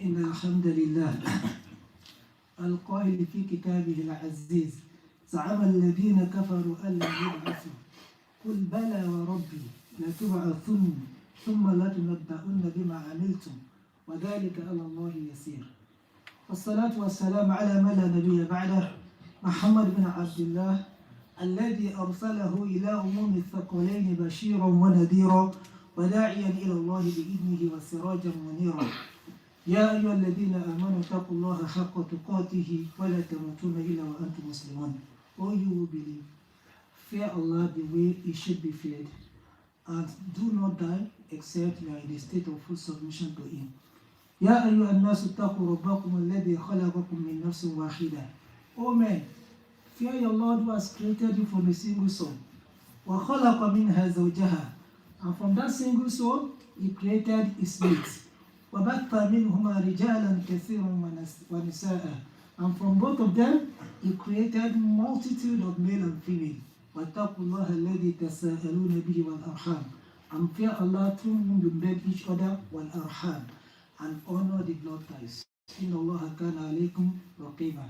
إن الحمد لله القائل في كتابه العزيز زعم الذين كفروا أن لن يبعثوا قل بلى وربي لتبعثن ثم لتنبؤن بما عملتم وذلك على الله يسير. والصلاة والسلام على من لا نبي بعده محمد بن عبد الله الذي أرسله إلى عموم الثقلين بشيرا ونذيرا وداعيا إلى الله بإذنه وسراجا منيرا. يا أيها الذين آمنوا اتقوا الله حق تقاته ولا تموتن إلا وأنتم مسلمون. All you who believe, fear Allah the way He should be feared, and do not die except you are in a state of full submission to Him. يا أيها الناس اتقوا ربكم الذي خلقكم من نفس واحدة. O men, fear your Lord who has created you from a single soul. وخلق منها زوجها, and from that single soul He created His mates. وبث منهما رجالا كثيرا ونساء, and from both of them He created multitude of male and female. واتقوا الله الذي تساءلون به والأرحام, and fear Allah through whom you beg each other, والأرحام, and honor the blood ties. إن الله كان عليكم رقيبا.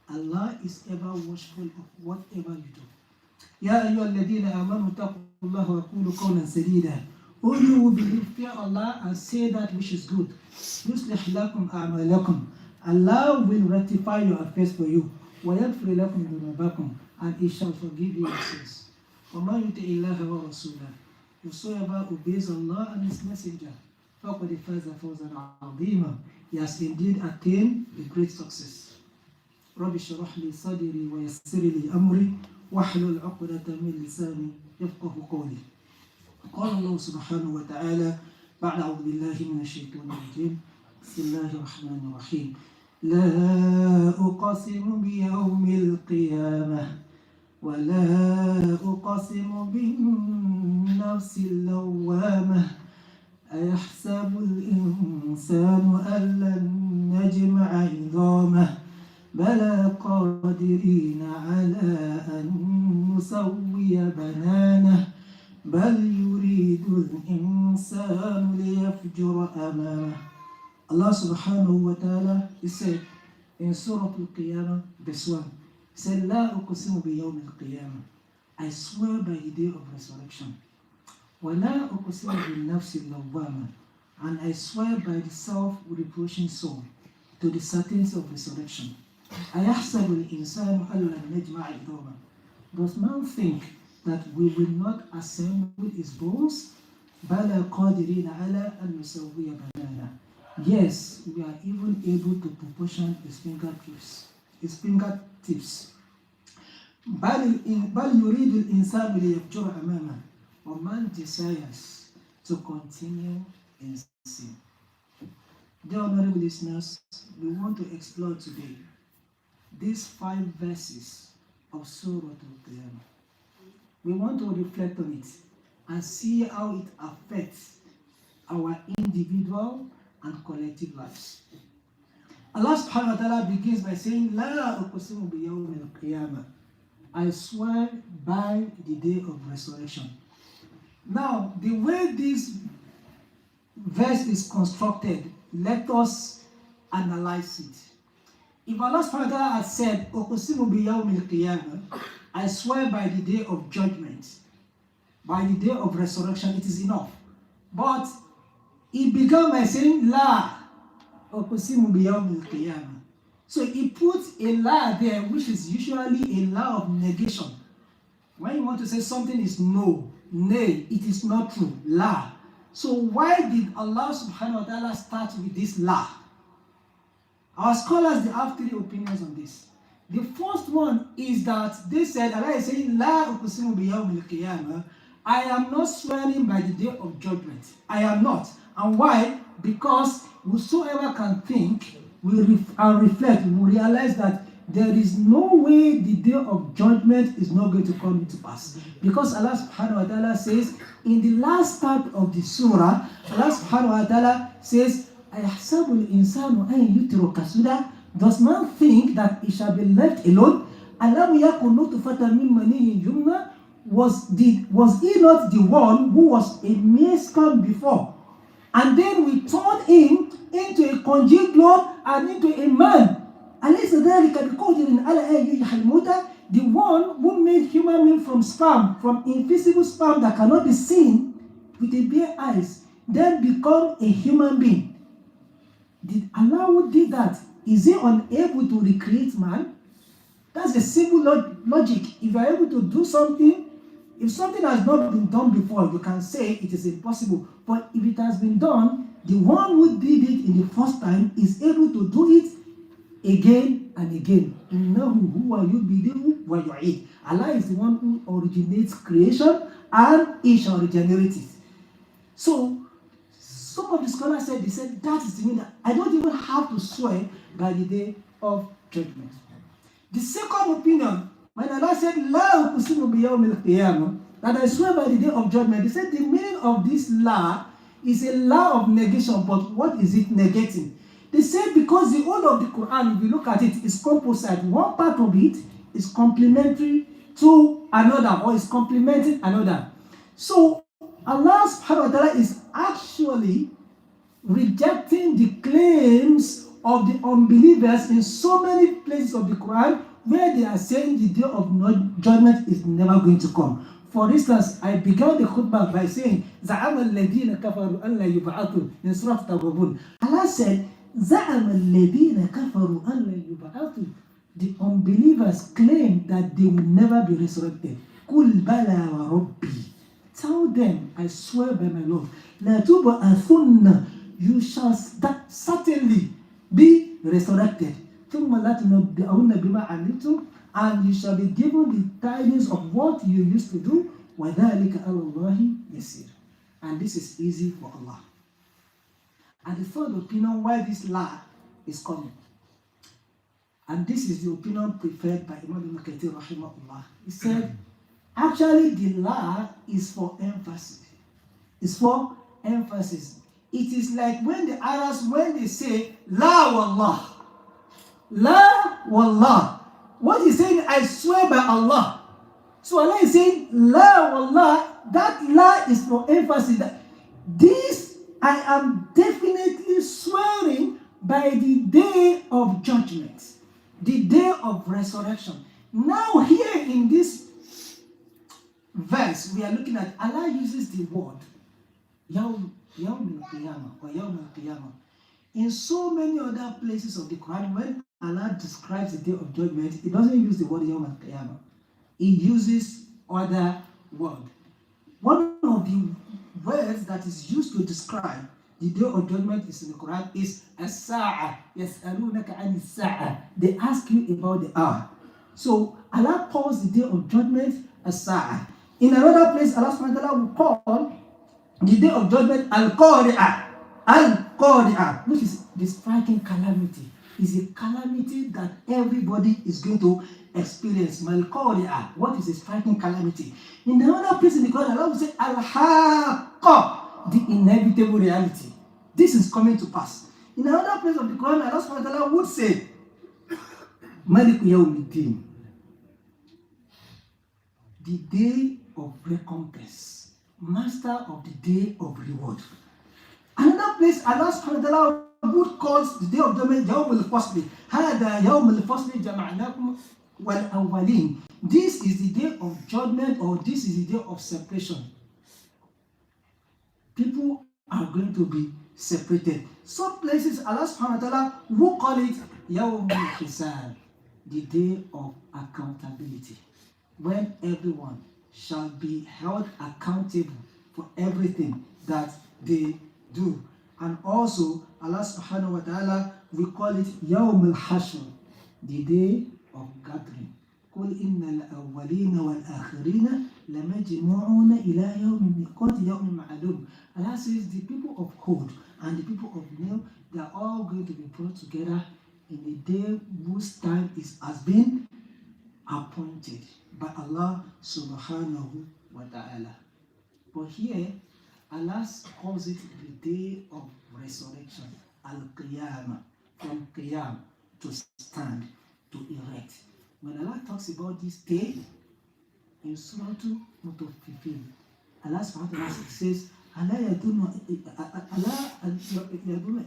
Allah is ever watchful of whatever you do. يا أيها الذين آمنوا اتقوا الله وقولوا قولا سديدا. All you who believe, fear Allah and say that which is good. يصلح لكم أعمالكم. Allah will rectify your affairs for you. ويغفر لكم ذنوبكم, and He shall forgive you your sins. وَمَا يُطِعِ اللَّهَ وَرَسُولَهُ. Whosoever obeys Allah and His Messenger, فَقَدْ فَازَ فَوْزًا عَظِيمًا. He has indeed attained a great success. رَبِّ اشْرَحْ لِي صَدْرِي وَيَسِّرْ لِي أَمْرِي وَاحْلُلْ عُقْدَةً مِنْ لِسَانِي يَفْقَهُوا قَوْلِي. قال الله سبحانه وتعالى بعد أعوذ بالله من الشيطان الرجيم بسم الله الرحمن الرحيم. لا أقسم بيوم القيامة ولا أقسم بالنفس اللوامة أيحسب الإنسان أن لن نجمع عظامه بلى قادرين على أن نسوي بنانه بل يريد الإنسان ليفجر أمامه. Allah subhanahu wa ta'ala, He said in Suratul Qiyaamah, verse 1, He said, لا أقسم بيوم القيامة, I swear by the day of resurrection. ولا أقسم بالنفس اللوامة, and I swear by the self-reproaching soul, to the certainty of resurrection. أيحسب الإنسان أن لن نجمع عظامه. Does man think that we will not assemble his bones? بلى قادرين على أن نسوي بنانه. Yes, we are even able to proportion his fingertips. بل يريد الإنسان ليفجر أمامه. Or man desires to continue in sin. Dear honorable listeners, we want to explore today these 5 verses of Suratul Qiyaamah. We want to reflect on it and see how it affects our individual and collective lives. Allah subhanahu wa ta'ala begins by saying, لا أقسم بيوم القيامة, I swear by the day of resurrection. Now, the way this verse is constructed, let us analyze it. If Allah subhanahu wa ta'ala had said, أقسم بيوم القيامة, I swear by the day of judgment, by the day of resurrection, it is enough. But He began by saying, La uqsimu biyawmil qiyamah. So He puts a la there, which is usually a la of negation. When you want to say something is no, nay, it is not true, la. So why did Allah subhanahu wa ta'ala start with this la? Our scholars, they have 3 opinions on this. The first one is that they said, Allah is saying, La uqsimu biyawmil qiyamah, I am not swearing by the day of judgment. I am not. And why? Because whosoever can think and reflect will realize that there is no way the day of judgment is not going to come into pass. Because Allah subhanahu wa ta'ala says, in the last part of the surah, Allah subhanahu wa ta'ala says, أَيَحْسَبُ الْإِنسَانُ أَنْ يُتْرَكَ سُدًى. Does man think that he shall be left alone? أَلَمْ يَكُنْ نُطْفَةً مِنْ مَنِيٍّ يُمْنَى. Was he not the one who was a mere sperm before? And then we turned him into a congealed blood and into a man. أليس ذلك بقادر على أن يحيي الموتى? The one who made human being from sperm, from invisible sperm that cannot be seen with a bare eyes, then become a human being. Did Allah who did that, is he unable to recreate man? That's a simple logic. If you are able to do something, if something has not been done before, you can say it is impossible. But if it has been done, the one who did it in the first time is able to do it again and again. Allah is the one who originates creation and he shall regenerate it. So, some of the scholars said, that is the meaning. I don't even have to swear by the day of judgment. The second opinion, when Allah said, La uqsimu biyawmil qiyamah, that I swear by the day of judgment, they said the meaning of this la is a la of negation, but what is it negating? They said because the whole of the Qur'an, if you look at it, is composite. One part of it is complementary to another, or is complementing another. So Allah subhanahu wa ta'ala is actually rejecting the claims of the unbelievers in so many places of the Quran where they are saying the day of judgment is never going to come. For instance, I began the khutbah by saying, زَعَمَ الَّذِينَ كَفَرُوا أَنْ لَا يُبْعَثُوا in Surah Tawbah. Allah said, زَعَمَ الَّذِينَ كَفَرُوا أَنْ لَا يُبْعَثُوا. The unbelievers claim that they will never be resurrected. قُلْ بَلَا وَرَبِّي. Tell them, I swear by my Lord, لَا تُبْعَثُنَّ. You shall certainly be resurrected. ثُمَّ لَا تُنَبِّئُنَّ بِمَا عَمِلْتُمْ. And you shall be given the tidings of what you used to do. وَذَلِكَ عَلَى اللَّهِ يَسِيرٌ. And this is easy for Allah. And the third opinion why this law is coming. And this is the opinion preferred by Imam Ibn Kathir rahimahullah. He said, actually the law is for emphasis. It's for emphasis. It is like when the Arabs, when they say, La wallah. La wallah. What he's saying, I swear by Allah. So Allah is saying, La wallah. That la is for emphasis. That this, I am definitely swearing by the day of judgment. The day of resurrection. Now here in this verse, we are looking at, Allah uses the word, Yawm al-Qiyamah or Yawm al-Qiyamah. In so many other places of the Quran, when Allah describes the day of judgment, He doesn't use the word Yawm al-Qiyamah. He uses other word. One of the words that is used to describe the day of judgment is in the Quran is as-sa'a. Yas'alunaka 'ani as-sa'a. They ask you about the hour. So Allah calls the day of judgment as-sa'a. In another place, Allah subhanahu wa ta'ala will call the day of judgment al-qari'ah. Al-qari'ah, which is the striking calamity. Is a calamity that everybody is going to experience. Mal-qari'ah. What is a striking calamity? In another place in the Quran, Allah will say al-haqqa, the inevitable reality. This is coming to pass. In another place of the Quran, Allah subhanahu wa ta'ala would say Maliku Yawmiddin, the day of recompense, master of the day of reward. Another place, Allah subhanahu wa ta'ala would call the day of judgment Yawm al-Fasli. Hada Yawm al-Fasli jama'nakum wal-awwalin. This is the day of judgment, or this is the day of separation. People are going to be separated. Some places, Allah subhanahu wa ta'ala will call it Yawm al-Hisab, the day of accountability, when everyone shall be held accountable for everything that they do. And also, Allah subhanahu wa ta'ala will call it Yawm al-Hashr, the day of gathering. قُلْ إِنَّ الْأَوَّلِينَ وَالْآخِرِينَ لَمَجْمُعُونَ إِلَى يَوْمِ مِيقَاتِ يَوْمٍ مَعْلُومٍ. Allah says the people of Hud and the people of Nil, they are all going to be brought together in a day whose time has been appointed by Allah subhanahu wa ta'ala. But here, Allah calls it the day of resurrection, al-Qiyamah, from Qiyam, to stand, to erect. When Allah talks about this day in Suratul Qiyaamah, Allah subhanahu wa ta'ala says, ألا يظن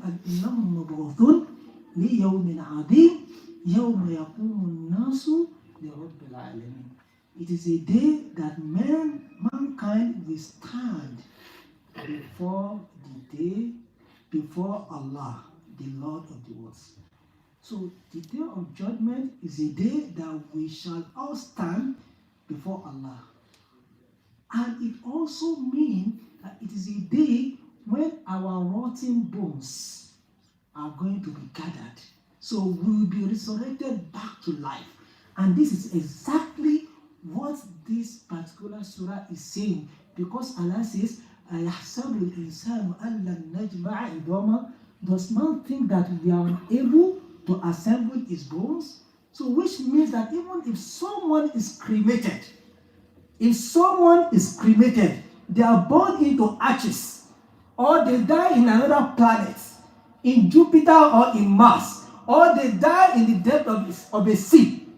أنهم مبعوثون ليوم عظيم يوم يقوم الناس لرب العالمين. It is a day that mankind will stand before Allah, the Lord of the worlds. So the day of judgment is a day that we shall all stand before Allah. And it also means that it is a day when our rotting bones are going to be gathered. So we will be resurrected back to life. And this is exactly what this particular surah is saying. Because Allah says, أَيَحْسَبُ الْإِنسَانُ أَلَّنْ نَجْمَعَ عِظَامَهُ. Does man think that we are unable to assemble his bones? So which means that even if someone is cremated, they are born into ashes, or they die in another planet, in Jupiter or in Mars, or they die in the depth of a sea,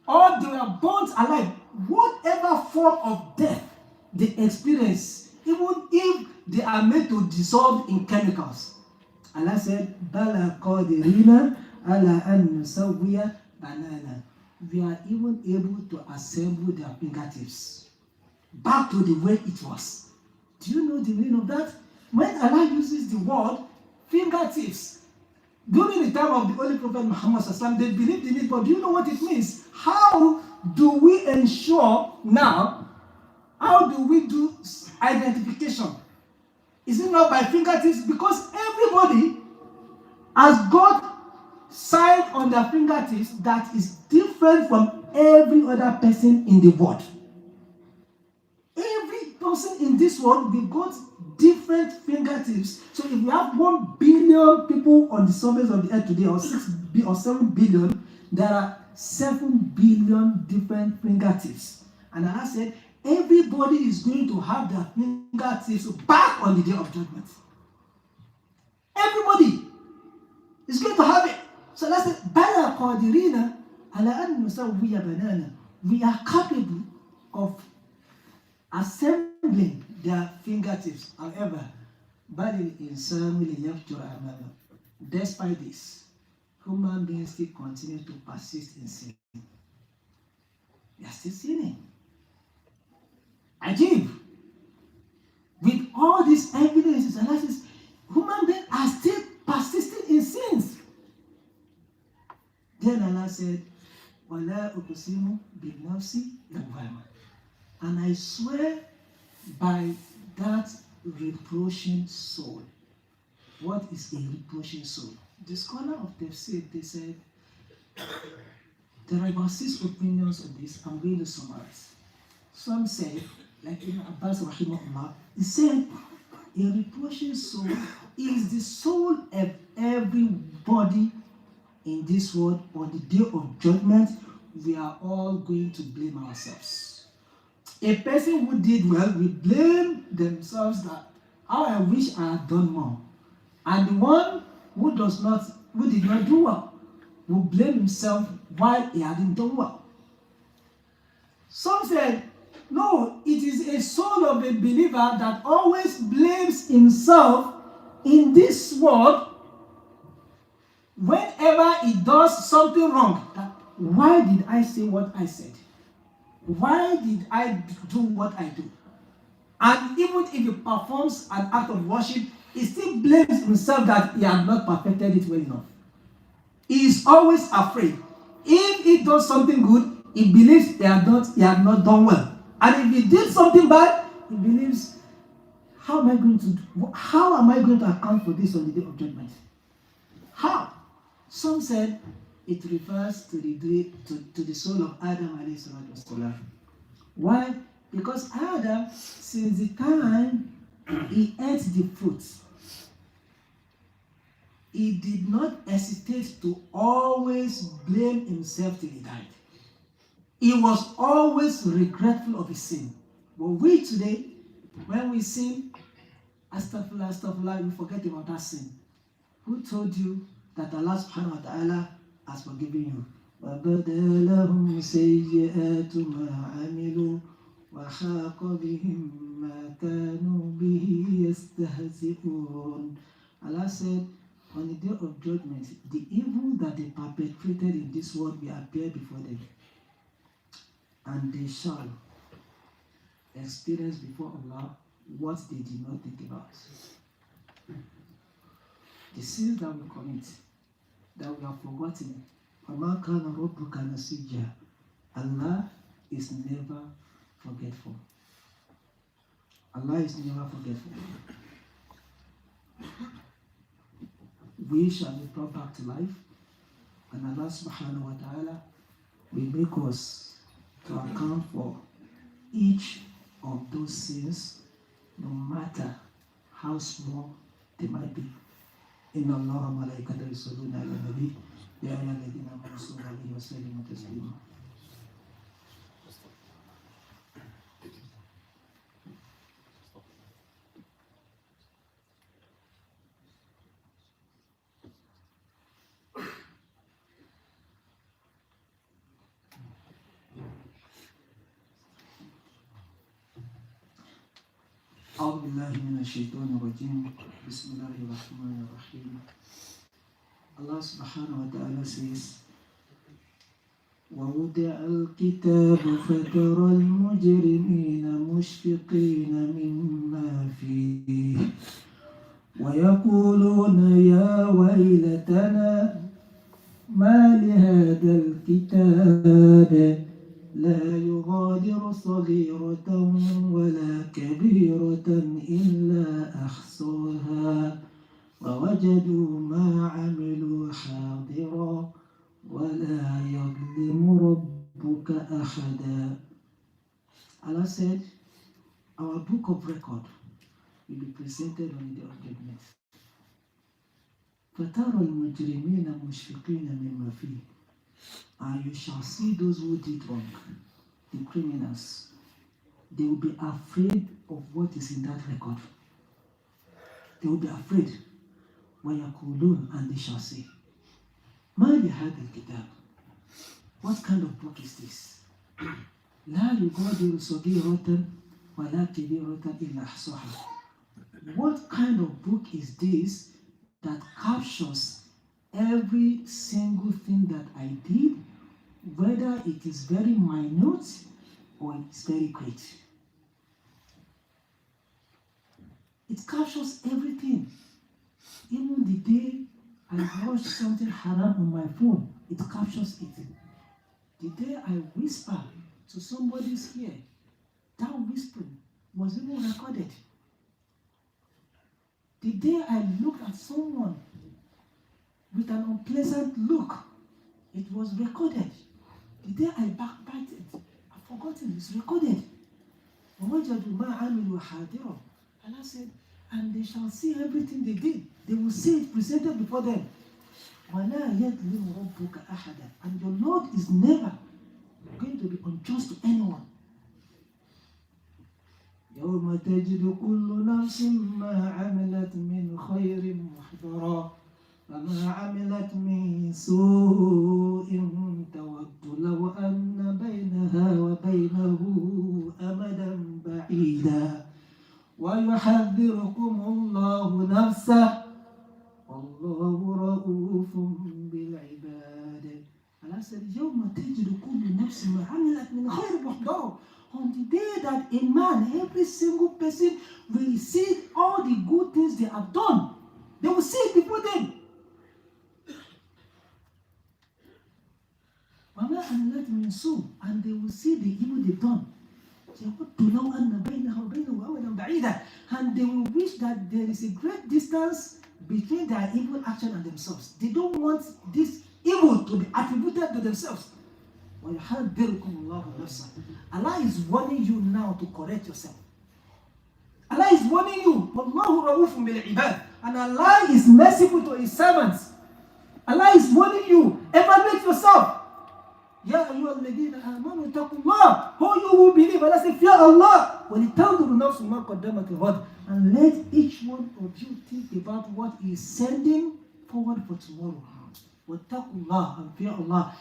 or they are burnt alive, whatever form of death they experience, even if they are made to dissolve in chemicals. Allah said, Bala qadirina ala an nusawwiya banana. We are even able to assemble their fingertips back to the way it was. Do you know the meaning of that? When Allah uses the word fingertips, during the time of the Holy Prophet Muhammad, they believed in it, but do you know what it means? How do we ensure now? How do we do identification? Is it not by fingertips? Because everybody has got sign on their fingertips that is different from every other person in the world. Every person in this world, we got different fingertips. So if we have 1 billion people on the surface of the earth today, or 7 billion, there are 7 billion different fingertips. And Allah said, everybody is going to have their fingertips back on the day of judgment. Everybody is going to have it. So let's say, Bala qadirina ala an nusawwiya banana. We are capable of assembling their fingertips. However, despite this, human beings still continue to persist in sin. They are still sinning. Ajib. With all these evidences, Allah says, human beings are still persisting in sins. Then Allah said, وَلَا أُقْسِمُ بِالنَّفْسِ لَوَّامَةٍ. And I swear by that reproaching soul. What is a reproaching soul? The scholar of Tafsir, they said, there are about 6 opinions on this. I'm going to summarize. Some say, like Ibn Abbas rahimahullah, he said, a reproaching soul is the soul of everybody in this world. On the day of judgment, we are all going to blame ourselves. A person who did well will blame themselves that, how I wish I had done more. And the one who did not do well, will blame himself why he hadn't done well. Some said, no, it is a soul of a believer that always blames himself in this world whenever he does something wrong. That, why did I say what I said? Why did I do what I do? And even if he performs an act of worship, he still blames himself that he had not perfected it well enough. He is always afraid. If he does something good, he believes he had not done well. And if he did something bad, he believes, how am I going to account for this on the day of judgment? How? Some said it refers to the soul of Adam alayhi salatu wasalam. Why? Because Adam, since the time he ate the fruit, he did not hesitate to always blame himself till he died. He was always regretful of his sin. But we today, when we sin, astaghfirullah, we forget about that sin. Who told you that Allah subhanahu wa ta'ala has forgiven you? وَبَدَا لَهُمْ سَيِّئَاتُ مَا عَمِلُوا وَحَاقَ بِهِمْ مَا كَانُوا بِهِ يستهزئون. Allah said, on the day of judgment, the evil that they perpetrated in this world will appear before them, and they shall experience before Allah what they did not think about. The sins that we commit, that we have forgotten. وَمَا كَانَ رَبُّكَ نَسِيًّا. Allah is never forgetful. Allah is never forgetful. We shall be brought back to life, and Allah subhanahu wa ta'ala will make us to account for each of those sins, no matter how small they might be. Inna Allah wa malaikatahu yusalluna ala nabi ya ayyuhalladhina amanu sallu alayhi wa sallimu taslima. أعوذ بالله من الشيطان الرجيم. بسم الله الرحمن الرحيم. Allah subhanahu wa ta'ala says, وَوُضِعَ الْكِتَابُ فَتَرَى الْمُجْرِمِينَ مُشْفِقِينَ مِمَّا فِيهِ وَيَقُولُونَ يَا وَيْلَتَنَا مَا لِهَذَا الْكِتَابِ لا يغادر صغيرة ولا كبيرة إلا أحصاها ووجدوا ما عملوا حاضرا ولا يظلم ربك أحدا. Allah said, our book of record will be presented on the day of judgment. فَتَرَى الْمُجْرِمِينَ مُشْفِقِينَ مِمَّا فِيهِ. And you shall see those who did wrong, the criminals. They will be afraid of what is in that record. They will be afraid. وَيَقُولُونَ, and they shall say, مَا لِهَذَا الْكِتَابِ. What kind of book is this? لَا يُغَادِرُ صَغِيرَةً وَلَا كَبِيرَةً إِلَّا أَحْصَاهَا. What kind of book is this that captures every single thing that I did, whether it is very minute or it's very great? It captures everything. Even the day I watched something haram on my phone, it captures it. The day I whisper to somebody's ear, that whispering was even recorded. The day I looked at someone with an unpleasant look, it was recorded. The day I backbited, I've forgotten, it's recorded. Allah said, and they shall see everything they did. They will see it presented before them. And your Lord is never going to be unjust to anyone. يوم تجد كل نفس ما عملت من خير محضرا وما عملت من سوء تود لو أن بينها وبينه أمدا بعيدا ويحذركم الله نفسه والله رؤوف بالعباد. Allah said, يوم تجد كل نفس ما عملت من خير محضرا. On the day that a man, every single person will see all the good things they have done. They will see it before them. And they will see the evil they've done. And they will wish that there is a great distance between their evil action and themselves. They don't want this evil to be attributed to themselves. Allah is warning you now to correct yourself. Allah is warning you. And Allah is merciful to His servants. Allah is warning you. Evaluate yourself. Ya ayyuhalladhina amanu taqullah. All you who believe, Allah said, fear Allah. And let each one of you think about what He is sending forward for tomorrow. وَاتَّقُوا and fear Allah.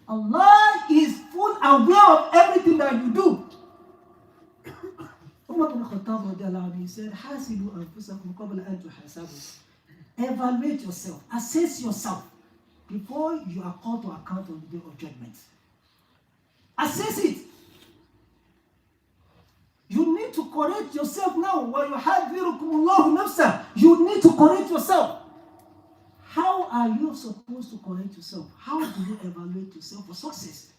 Allah is full aware of everything that you do. Umar ibn Khattab radiallahu anhu, he said, Hasibu anfusakum qabla an tuhasabu. Evaluate yourself, assess yourself before you are called to account on the day of judgment. Assess it. You need to correct yourself now. You need to correct yourself. How are you supposed to correct yourself? How do you evaluate yourself for success?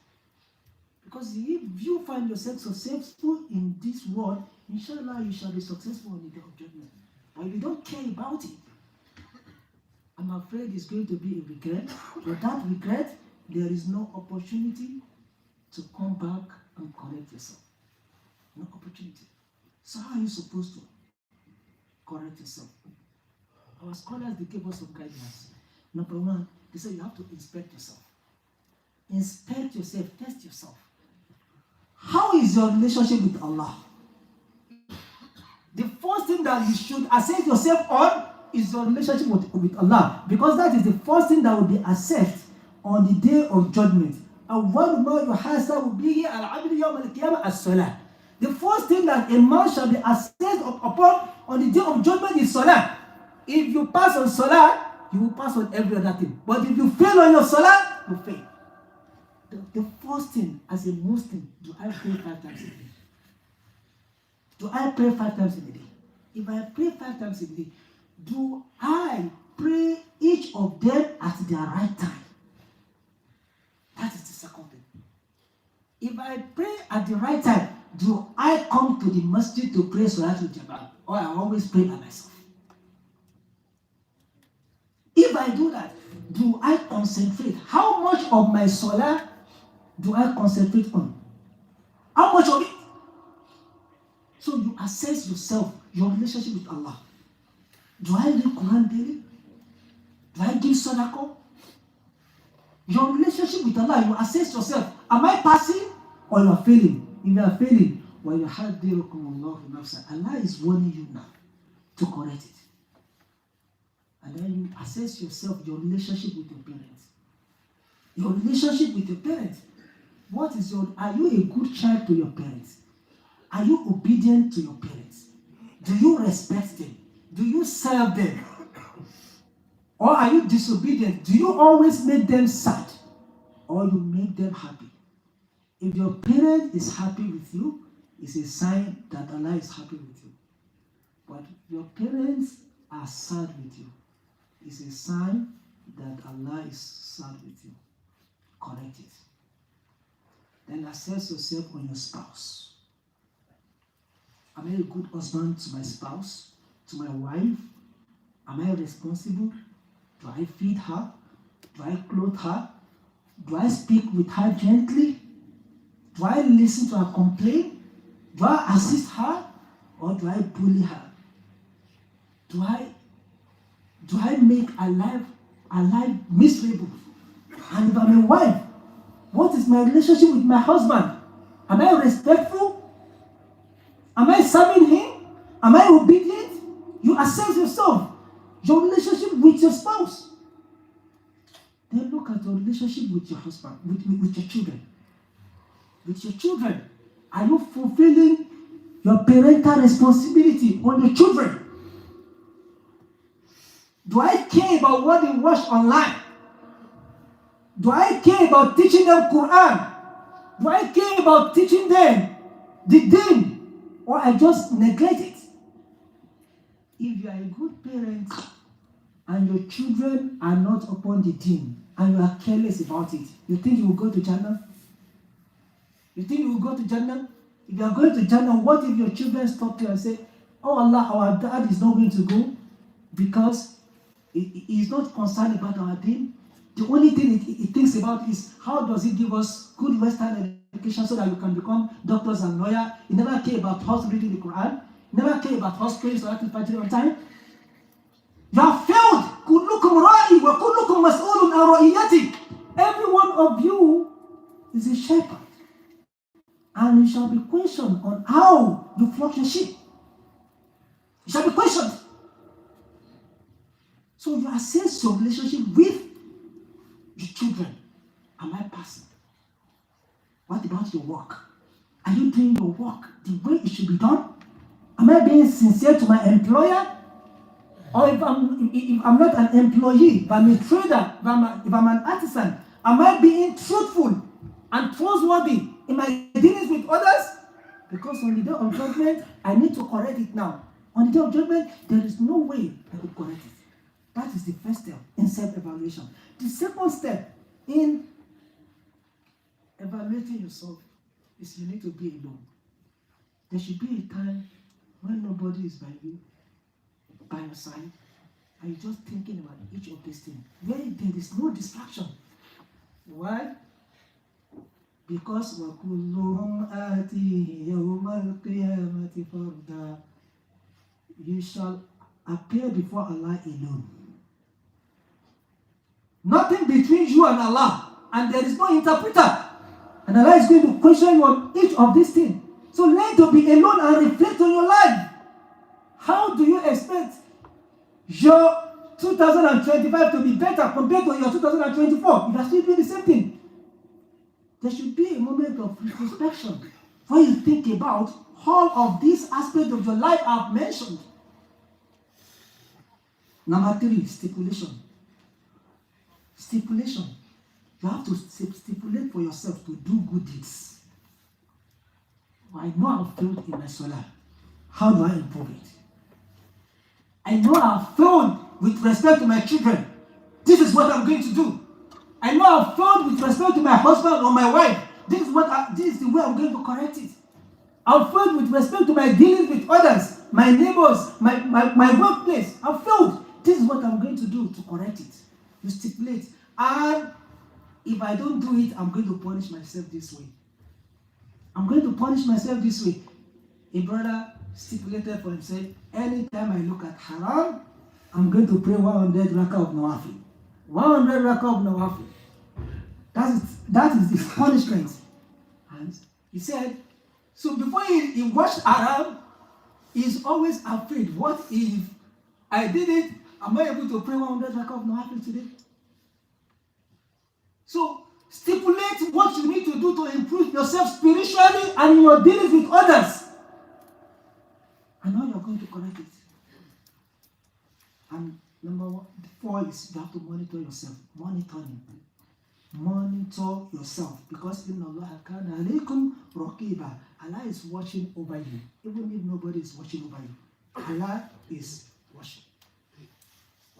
Because if you find yourself successful in this world, inshallah, you shall be successful on the day of judgment. But if you don't care about it, I'm afraid it's going to be a regret. But that regret, there is no opportunity to come back and correct yourself. No opportunity. So how are you supposed to correct yourself? Our scholars, they gave us some guidance. Number one, they said you have to inspect yourself. Inspect yourself, test yourself. How is your relationship with Allah? The first thing that you should assess yourself on is your relationship with Allah, because that is the first thing that will be assessed on the day of judgment. The first thing that a man shall be assessed upon on the day of judgment is salah. If you pass on salah, you will pass on every other thing. But if you fail on your salah, you fail. The first thing, as a Muslim, do I pray 5 times a day? Do I pray 5 times a day? If I pray 5 times a day, do I pray each of them at their right time? That is the second thing. If I pray at the right time, do I come to the masjid to pray Suratul Qiyaamah, or I always pray by myself? If I do that, do I concentrate? How much of my salah do I concentrate on? How much of it? So you assess yourself, your relationship with Allah. Do I read Qur'an daily? Do I give sadaqah? Your relationship with Allah, you assess yourself. Am I passing or you are failing? If you are failing, Allah is warning you now to correct it. And then you assess yourself, your relationship with your parents. Your relationship with your parents. Are you a good child to your parents? Are you obedient to your parents? Do you respect them? Do you serve them? Or are you disobedient? Do you always make them sad? Or you make them happy? If your parent is happy with you, it's a sign that Allah is happy with you. But if your parents are sad with you, it's a sign that Allah is sad with you. Correct it. Then assess yourself on your spouse. Am I a good husband to my spouse, to my wife? Am I responsible? Do I feed her? Do I clothe her? Do I speak with her gently? Do I listen to her complaint? Do I assist her? Or do I bully her? Do I make her life miserable? And if I'm a wife, what is my relationship with my husband? Am I respectful? Am I serving him? Am I obedient? You assess yourself, your relationship with your spouse. Then look at your relationship with your husband, with your children. With your children, are you fulfilling your parental responsibility on your children? Do I care about what they watch online? Do I care about teaching them Qur'an? Do I care about teaching them the deen? Or I just neglect it? If you are a good parent and your children are not upon the deen and you are careless about it, you think you will go to Jannah? You think you will go to Jannah? If you are going to Jannah, what if your children stop you and say, oh Allah, our dad is not going to go because he is not concerned about our deen? The only thing he thinks about is how does he give us good Western education so that we can become doctors and lawyers. He never care about us reading the Quran. He never care about us praying Suratul Fajr on time. You have failed. كُلُّكُمْ رَائِي وَكُلُّكُمْ مَسْئُولٌ عَنْ رَعِيَّتِهِ. Every one of you is a shepherd. And you shall be questioned on how you flock your sheep. You shall be questioned. So you assess your relationship with your children. Am I passing? What about your work? Are you doing your work the way it should be done? Am I being sincere to my employer? Or if I'm not an employee, if I'm a trader, if I'm an artisan, am I being truthful and trustworthy in my dealings with others? Because on the day of judgment, I need to correct it now. On the day of judgment, there is no way I could correct it. That is the first step in self-evaluation. The second step in evaluating yourself is you need to be alone. There should be a time when nobody is by your side, and you're just thinking about each of these things, where there is no distraction. Why? Because وَكُلُّهُمْ آتِيهِ يَوْمَ الْقِيَامَةِ فَرْدًا. You shall appear before Allah alone. Nothing between you and Allah, and there is no interpreter. And Allah is going to question you on each of these things. So learn to be alone and reflect on your life. How do you expect your 2025 to be better compared to your 2024 if you are still doing the same thing? There should be a moment of introspection where you think about all of these aspects of your life I've mentioned. Number 3, stipulation. Stipulation. You have to stipulate for yourself to do good deeds. I know I've failed in my salah. How do I improve it? I know I've failed with respect to my children. This is what I'm going to do. I know I've failed with respect to my husband or my wife. This is the way I'm going to correct it. I've failed with respect to my dealings with others, my neighbors, my workplace. I've failed. This is what I'm going to do to correct it. You stipulate. And if I don't do it, I'm going to punish myself this way. I'm going to punish myself this way. A brother stipulated for himself, anytime I look at haram, I'm going to pray 100 rakah of nawafil. 100 rakah of nawafil. That is his punishment. And he said, so before he watched haram, he's always afraid. What if I did it? Am I able to pray 100 rakah of nawafil today? So stipulate what you need to do to improve yourself spiritually and in your dealings with others. And how you're going to correct it. And number 4 is you have to monitor yourself. Monitoring. Monitor yourself. Because inna Allaha kana alaykum raqiba. Allah is watching over you. Even if nobody is watching over you. Allah is watching.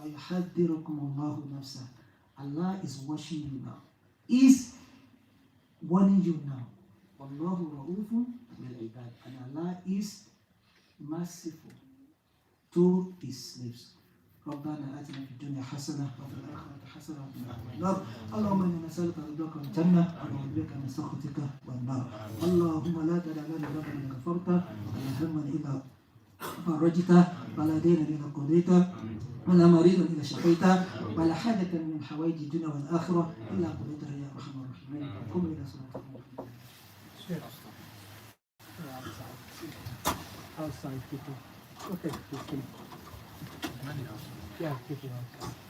وَيُحَذِّرُكُمُ اللَّهُ نَفْسَهُ. Allah is watching you now. Is warning you now. وَاللَّهُ رَؤُوفٌ بِالْعِبَادِ. And Allah is merciful to his slaves. ربنا آتنا في الدنيا حسنة وفي الآخرة حسنة وقنا عذاب النار. اللهم إنا نسألك رضاك والجنة ونعوذ بك من سخطك والنار. اللهم لا تدع لنا ذنبا إلا غفرته ولا هما إلا فرجته ولا دينا إلا قضيته ولا مريضا إلا شفيته ولا حاجة من حوائج الدنيا والآخرة إلا قضيتها يا أرحم الراحمين. قم إلى صلاتكم. Outside people. Okay, please. Yeah, people outside.